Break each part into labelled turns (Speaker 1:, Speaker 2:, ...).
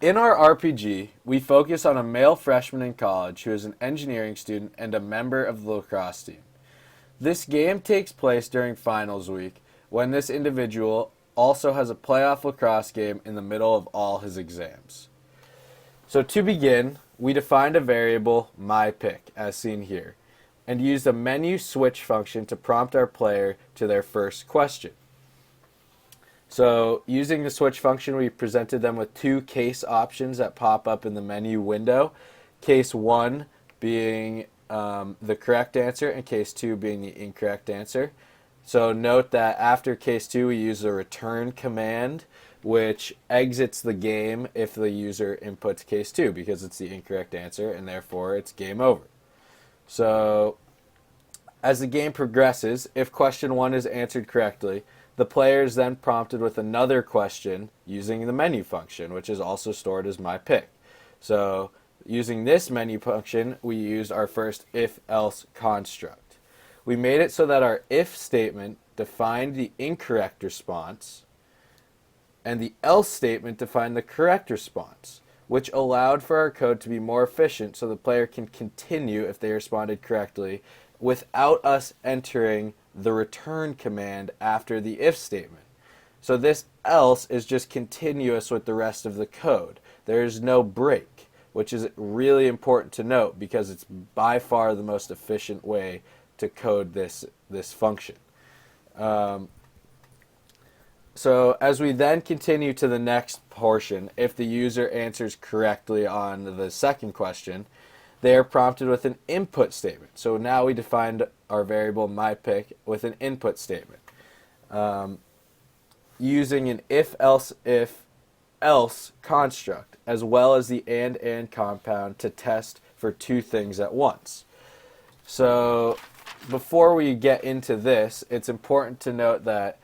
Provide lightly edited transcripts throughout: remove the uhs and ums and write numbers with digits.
Speaker 1: In our RPG, we focus on a male freshman in college who is an engineering student and a member of the lacrosse team. This game takes place during finals week when this individual also has a playoff lacrosse game in the middle of all his exams. So to begin, we defined a variable myPick as seen here and used a menu switch function to prompt our player to their first question. So using the switch function, we presented them with two case options that pop up in the menu window. Case 1 being the correct answer and case 2 being the incorrect answer. So note that after case 2 we use the return command, which exits the game if the user inputs case 2 because it's the incorrect answer and therefore it's game over. So as the game progresses, if question 1 is answered correctly, the player is then prompted with another question using the menu function, which is also stored as myPick. So using this menu function, we used our first if-else construct. We made it so that our if statement defined the incorrect response and the else statement defined the correct response, which allowed for our code to be more efficient so the player can continue if they responded correctly without us entering the return command after the if statement. So this else is just continuous with the rest of the code. There is no break, which is really important to note because it's by far the most efficient way to code this function. So as we then continue to the next portion, if the user answers correctly on the second question, they are prompted with an input statement. So now we defined our variable myPick with an input statement. Using an if-else construct, as well as the and compound to test for two things at once. So before we get into this, it's important to note that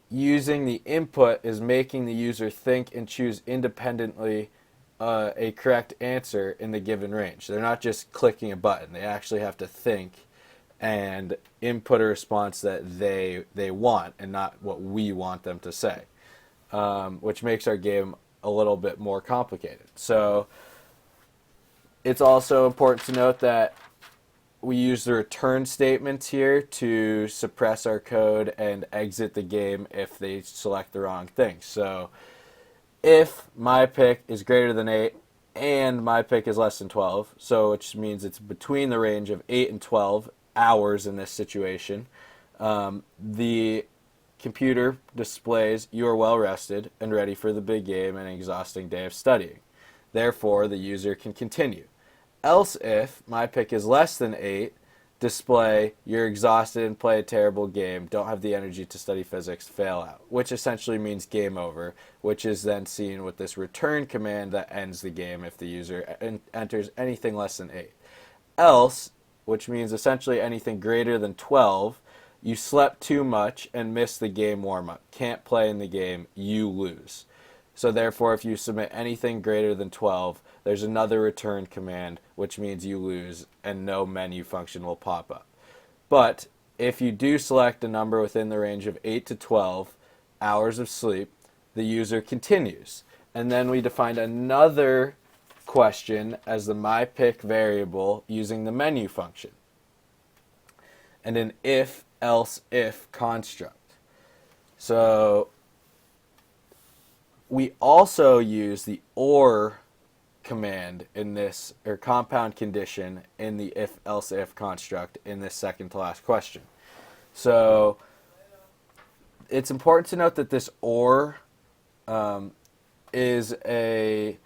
Speaker 1: using the input is making the user think and choose independently a correct answer in the given range. They're not just clicking a button. They actually have to think and input a response that they want and not what we want them to say, which makes our game a little bit more complicated. So it's also important to note that we use the return statements here to suppress our code and exit the game if they select the wrong thing. So if myPick is greater than 8 and myPick is less than 12, so which means it's between the range of 8 and 12 hours in this situation, the computer displays you are well rested and ready for the big game and an exhausting day of studying. Therefore, the user can continue. Else if myPick is less than 8, display you're exhausted and play a terrible game, don't have the energy to study physics, fail out, which essentially means game over, which is then seen with this return command that ends the game if the user enters anything less than 8. Else, which means essentially anything greater than 12, you slept too much and missed the game warm-up, can't play in the game, you lose. So therefore, if you submit anything greater than 12, there's another return command, which means you lose and no menu function will pop up. But if you do select a number within the range of 8 to 12 hours of sleep, the user continues. And then we defined another question as the myPick variable using the menu function and an if-else-if construct. So we also use the OR command in this, or compound condition in the if-else-if construct in this second to last question. So it's important to note that this OR is a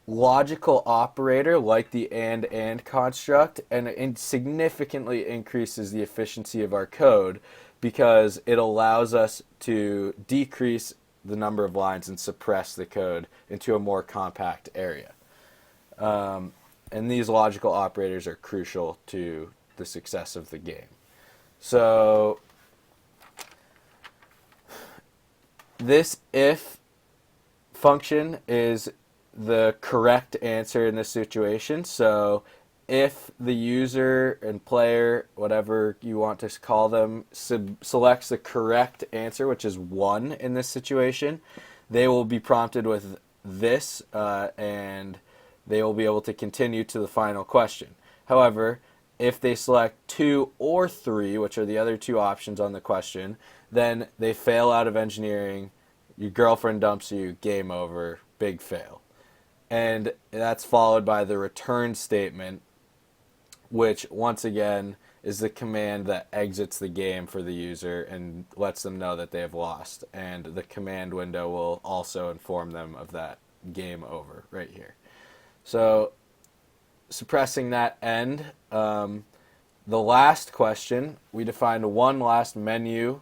Speaker 1: logical operator like the and construct, and it significantly increases the efficiency of our code because it allows us to decrease the number of lines and suppress the code into a more compact area. And these logical operators are crucial to the success of the game. So this if function is the correct answer in this situation. So if the user and player, whatever you want to call them, selects the correct answer, which is 1 in this situation, they will be prompted with this, and they will be able to continue to the final question. However, if they select 2 or 3, which are the other 2 options on the question, then they fail out of engineering, your girlfriend dumps you, game over, big fail. And that's followed by the return statement, which once again is the command that exits the game for the user and lets them know that they have lost. And the command window will also inform them of that game over right here. So suppressing that end, the last question, we defined one last menu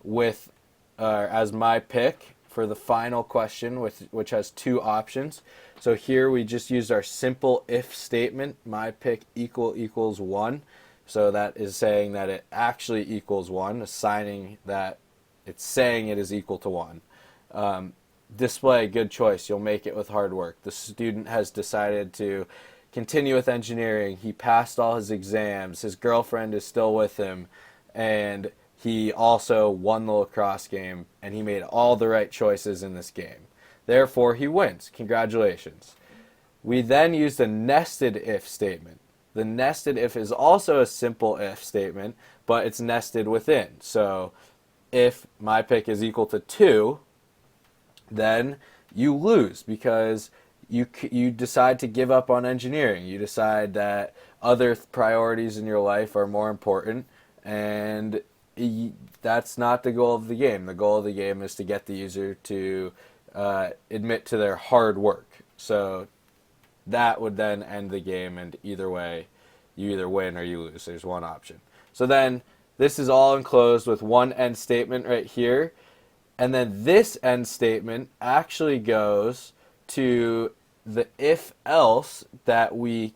Speaker 1: with as my pick for the final question, which has 2 options. So here we just used our simple if statement, my pick equals 1. So that is saying that it actually equals 1, assigning that it's saying it is equal to 1. Display, good choice. You'll make it with hard work. The student has decided to continue with engineering. He passed all his exams. His girlfriend is still with him. And he also won the lacrosse game. And he made all the right choices in this game. Therefore, he wins. Congratulations. We then used a nested if statement. The nested if is also a simple if statement, but it's nested within. So if my pick is equal to 2, then you lose because you decide to give up on engineering. You decide that other priorities in your life are more important, and that's not the goal of the game. The goal of the game is to get the user to admit to their hard work. So that would then end the game, and either way, you either win or you lose. There's one option. So then this is all enclosed with one end statement right here. And then this end statement actually goes to the if-else that we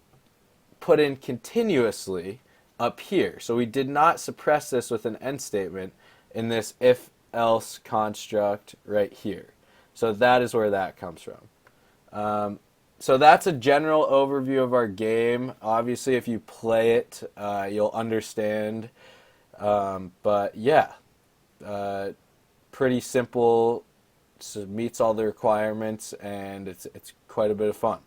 Speaker 1: put in continuously up here. So we did not suppress this with an end statement in this if-else construct right here. So that is where that comes from. So that's a general overview of our game. Obviously, if you play it, you'll understand. But yeah, pretty simple, so meets all the requirements, and it's quite a bit of fun.